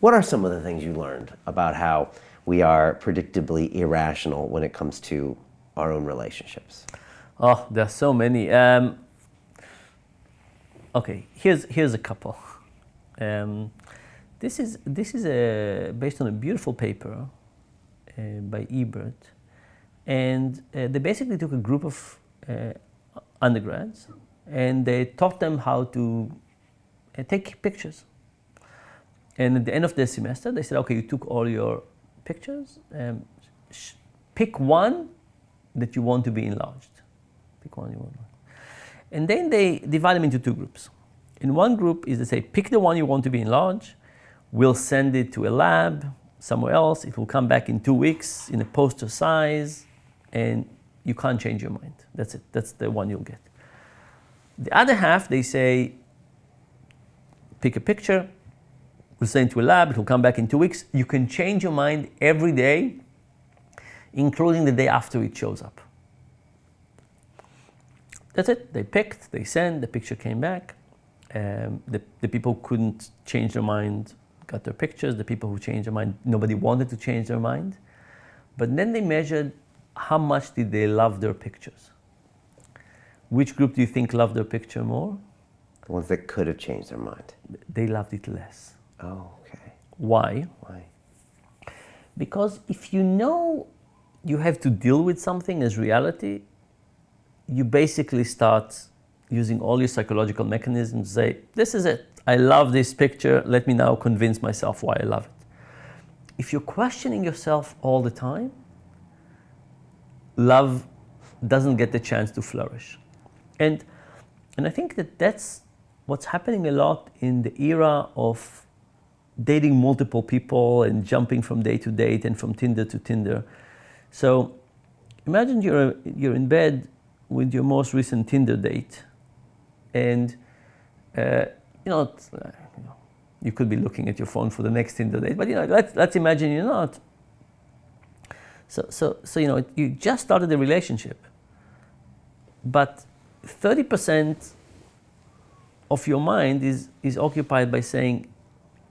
What are some of the things you learned about how we are predictably irrational when it comes to our own relationships? Oh, there are so many. Okay, here's a couple. This is based on a beautiful paper by Ebert, and they basically took a group of undergrads and they taught them how to take pictures. And at the end of the semester, they said, okay, you took all your pictures, pick one that you want to be enlarged. Pick one you want. And then they divide them into two groups. In one group is they say, pick the one you want to be enlarged, we'll send it to a lab somewhere else, it will come back in 2 weeks in a poster size, and you can't change your mind. That's it, that's the one you'll get. The other half, they say, pick a picture, we'll send it to a lab, it will come back in 2 weeks. You can change your mind every day, including the day after it shows up. That's it, they picked, they sent, the picture came back. The people who couldn't change their mind got their pictures. The people who changed their mind, nobody wanted to change their mind. But then they measured how much did they love their pictures. Which group do you think loved their picture more? The ones that could have changed their mind. They loved it less. Oh, okay. Why? Why? Because if you know you have to deal with something as reality, you basically start using all your psychological mechanisms to say, this is it, I love this picture, let me now convince myself why I love it. If you're questioning yourself all the time, love doesn't get the chance to flourish. And I think that that's what's happening a lot in the era of dating multiple people and jumping from date to date and from Tinder to Tinder. So imagine you're in bed with your most recent Tinder date, and you could be looking at your phone for the next Tinder date, but let's imagine you're not. So you just started a relationship, but 30% of your mind is occupied by saying,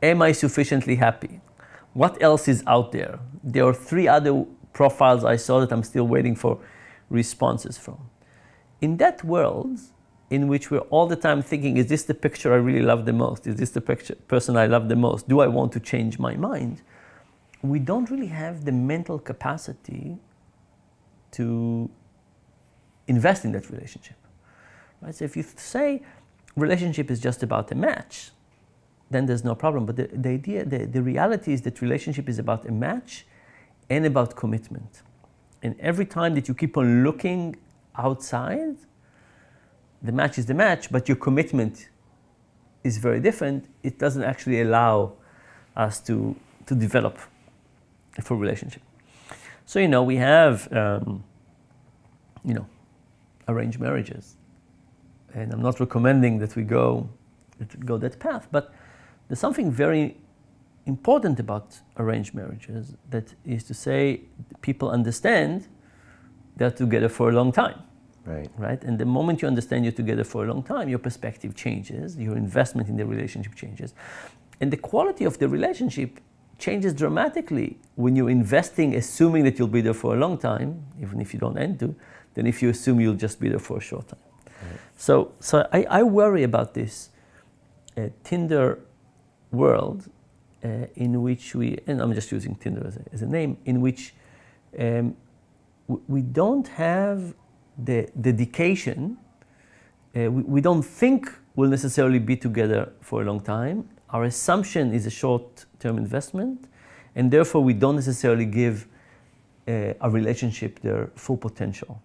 am I sufficiently happy? What else is out there? There are 3 other profiles I saw that I'm still waiting for responses from. In that world, in which we're all the time thinking, is this the picture I really love the most? Is this the person I love the most? Do I want to change my mind? We don't really have the mental capacity to invest in that relationship. Right? So if you say relationship is just about a match, then there's no problem. But the reality is that relationship is about a match and about commitment. And every time that you keep on looking outside, the match is the match, but your commitment is very different. It doesn't actually allow us to develop a full relationship. So, we have, arranged marriages. And I'm not recommending that we go that path, but there's something very important about arranged marriages, that is to say, people understand they're together for a long time. Right? And the moment you understand you're together for a long time, your perspective changes, your investment in the relationship changes. And the quality of the relationship changes dramatically when you're investing, assuming that you'll be there for a long time, even if you don't end to, than if you assume you'll just be there for a short time. Right. So I worry about this Tinder world in which and I'm just using Tinder as a name, in which we don't have the dedication, we don't think we'll necessarily be together for a long time. Our assumption is a short-term investment, and therefore we don't necessarily give a relationship their full potential.